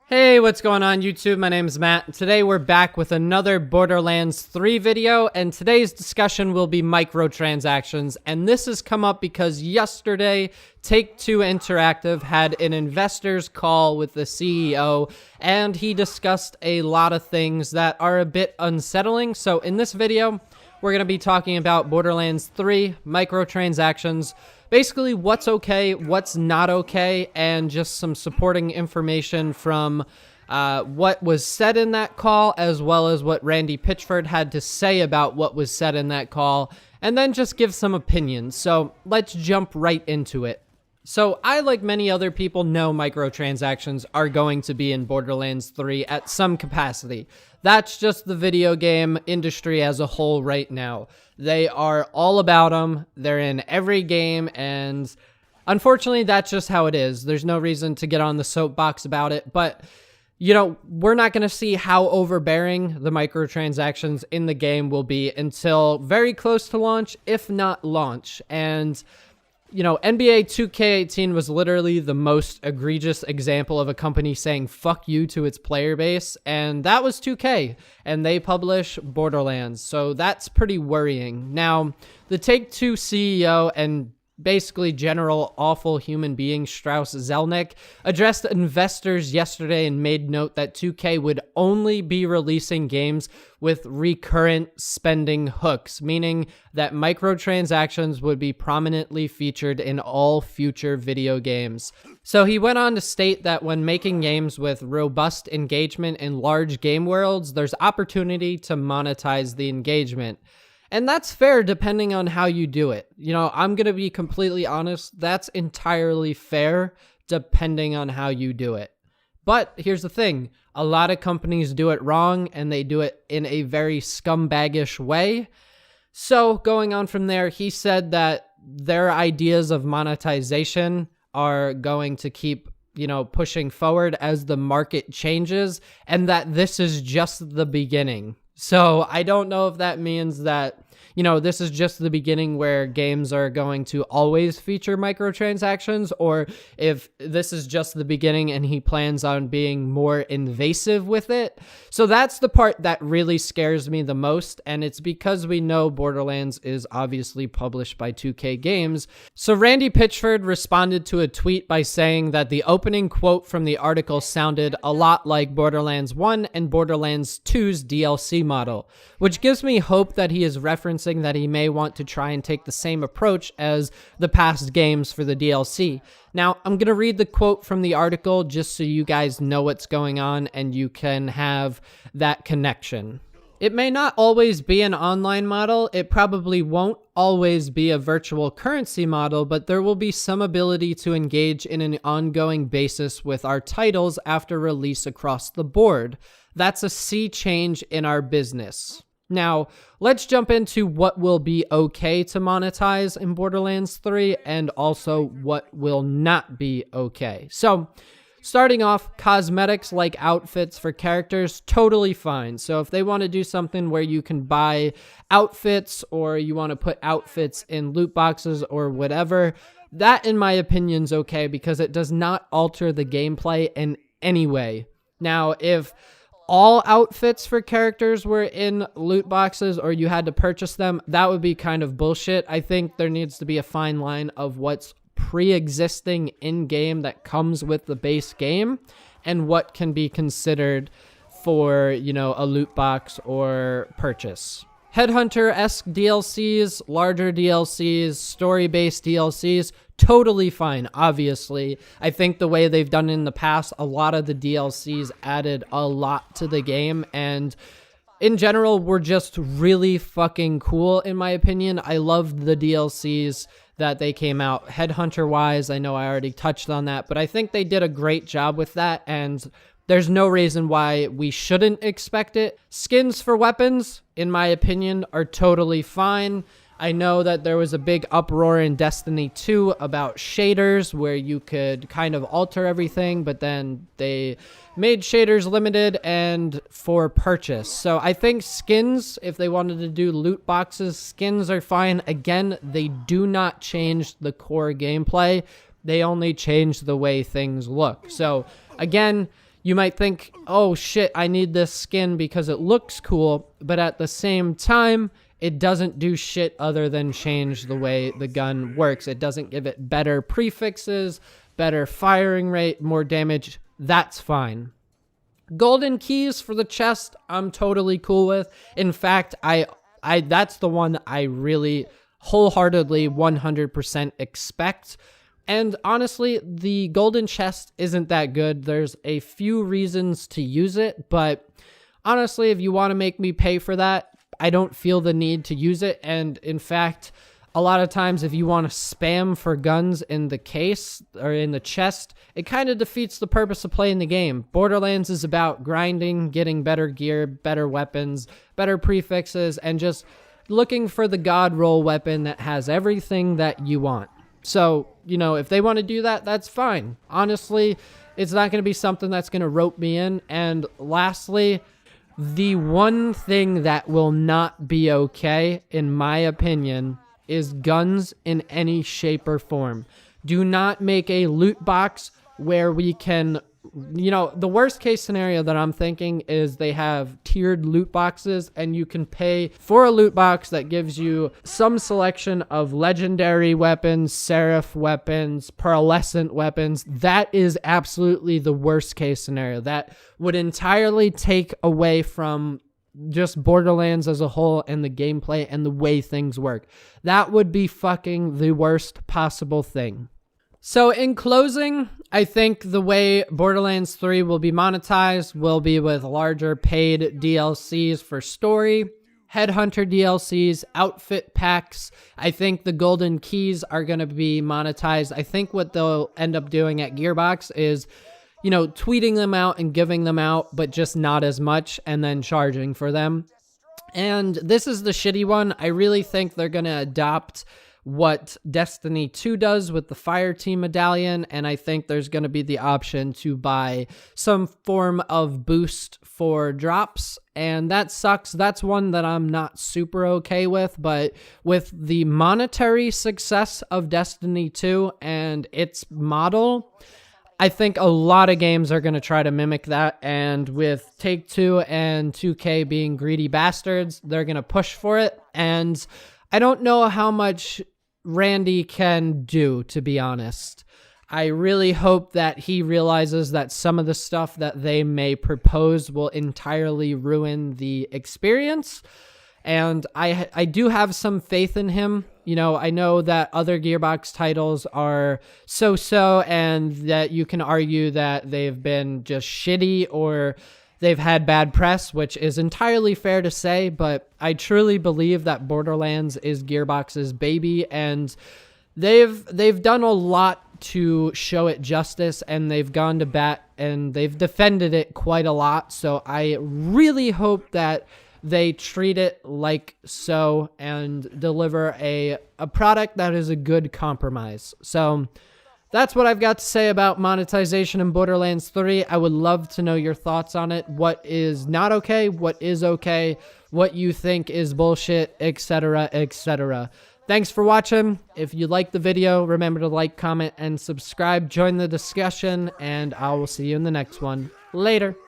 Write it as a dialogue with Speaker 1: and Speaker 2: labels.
Speaker 1: Hey, what's going on YouTube? My name is Matt. Today we're back with another Borderlands 3 video, and today's discussion will be microtransactions. And this has come up because yesterday, Take-Two Interactive had an investors call with the CEO, and he discussed a lot of things that are a bit unsettling. So in this video, we're going to be talking about Borderlands 3, microtransactions, basically what's okay, what's not okay, and just some supporting information from what was said in that call, as well as what Randy Pitchford had to say about what was said in that call, and then just give some opinions. So let's jump right into it. So I, like many other people, know microtransactions are going to be in Borderlands 3 at some capacity. That's just the video game industry as a whole right now. They are all about them. They're in every game, and unfortunately, that's just how it is. There's no reason to get on the soapbox about it, but you know, we're not going to see how overbearing the microtransactions in the game will be until very close to launch, if not launch. And you know, NBA 2K18 was literally the most egregious example of a company saying fuck you to its player base, and that was 2K, and they publish Borderlands, so that's pretty worrying. Now, the Take-Two CEO and basically general awful human being Strauss Zelnick addressed investors yesterday and made note that 2K would only be releasing games with recurrent spending hooks, meaning that microtransactions would be prominently featured in all future video games. So he went on to state that when making games with robust engagement in large game worlds, there's opportunity to monetize the engagement. And that's fair depending on how you do it. You know, I'm going to be completely honest, that's entirely fair depending on how you do it. But here's the thing, a lot of companies do it wrong, and they do it in a very scumbaggish way. So going on from there, he said that their ideas of monetization are going to keep, you know, pushing forward as the market changes, and that this is just the beginning. So I don't know if that means that, you know, this is just the beginning where games are going to always feature microtransactions, or if this is just the beginning and he plans on being more invasive with it. So that's the part that really scares me the most, and it's because we know Borderlands is obviously published by 2K Games. So Randy Pitchford responded to a tweet by saying that the opening quote from the article sounded a lot like Borderlands 1 and Borderlands 2's DLC model, which gives me hope that he is referencing that he may want to try and take the same approach as the past games for the DLC. Now, I'm going to read the quote from the article just so you guys know what's going on and you can have that connection. It may not always be an online model, it probably won't always be a virtual currency model, but there will be some ability to engage in an ongoing basis with our titles after release across the board. That's a sea change in our business. Now, let's jump into what will be okay to monetize in Borderlands 3 and also what will not be okay. So, starting off, cosmetics like outfits for characters, totally fine. So if they want to do something where you can buy outfits or you want to put outfits in loot boxes or whatever, that in my opinion is okay because it does not alter the gameplay in any way. Now, if all outfits for characters were in loot boxes or you had to purchase them, that would be kind of bullshit. I think there needs to be a fine line of what's pre-existing in-game that comes with the base game and what can be considered for, you know, a loot box or purchase. Headhunter-esque DLCs, larger DLCs, story-based DLCs, totally fine, obviously. I think the way they've done it in the past, a lot of the DLCs added a lot to the game, and in general, were just really fucking cool, in my opinion. I loved the DLCs that they came out. Headhunter-wise, I know I already touched on that, but I think they did a great job with that, and there's no reason why we shouldn't expect it. Skins for weapons, in my opinion, are totally fine. I know that there was a big uproar in Destiny 2 about shaders where you could kind of alter everything, but then they made shaders limited and for purchase. So I think skins, if they wanted to do loot boxes, skins are fine. Again, they do not change the core gameplay. They only change the way things look. So again, you might think, oh shit, I need this skin because it looks cool, but at the same time, it doesn't do shit other than change the way the gun works. It doesn't give it better prefixes, better firing rate, more damage. That's fine. Golden keys for the chest, I'm totally cool with. In fact, I that's the one I really wholeheartedly 100% expect. And honestly, the golden chest isn't that good. There's a few reasons to use it, but honestly, if you want to make me pay for that, I don't feel the need to use it. And in fact, a lot of times if you want to spam for guns in the case or in the chest, it kind of defeats the purpose of playing the game. Borderlands is about grinding, getting better gear, better weapons, better prefixes, and just looking for the god roll weapon that has everything that you want. So, you know, if they want to do that, that's fine. Honestly, it's not going to be something that's going to rope me in. And lastly, the one thing that will not be okay, in my opinion, is guns in any shape or form. Do not make a loot box where we can, you know, the worst case scenario that I'm thinking is they have tiered loot boxes and you can pay for a loot box that gives you some selection of legendary weapons, seraph weapons, pearlescent weapons. That is absolutely the worst case scenario. That would entirely take away from just Borderlands as a whole and the gameplay and the way things work. That would be fucking the worst possible thing. So in closing, I think the way Borderlands 3 will be monetized will be with larger paid DLCs for story, headhunter DLCs, outfit packs. I think the golden keys are going to be monetized. I think what they'll end up doing at Gearbox is, you know, tweeting them out and giving them out, but just not as much, and then charging for them. And this is the shitty one. I really think they're going to adopt what Destiny 2 does with the Fireteam medallion, and I think there's going to be the option to buy some form of boost for drops, and that sucks. That's one that I'm not super okay with, but with the monetary success of Destiny 2 and its model, I think a lot of games are going to try to mimic that, and with Take-Two and 2K being greedy bastards, they're going to push for it, and I don't know how much Randy can do, to be honest. I really hope that he realizes that some of the stuff that they may propose will entirely ruin the experience, and I do have some faith in him. You know, I know that other Gearbox titles are so-so, and that you can argue that they've been just shitty or they've had bad press, which is entirely fair to say, but I truly believe that Borderlands is Gearbox's baby, and they've done a lot to show it justice, and they've gone to bat, and they've defended it quite a lot, so I really hope that they treat it like so and deliver a product that is a good compromise. So that's what I've got to say about monetization in Borderlands 3. I would love to know your thoughts on it. What is not okay? What is okay? What you think is bullshit, etc., etc. Thanks for watching. If you liked the video, remember to like, comment, and subscribe. Join the discussion, and I will see you in the next one. Later.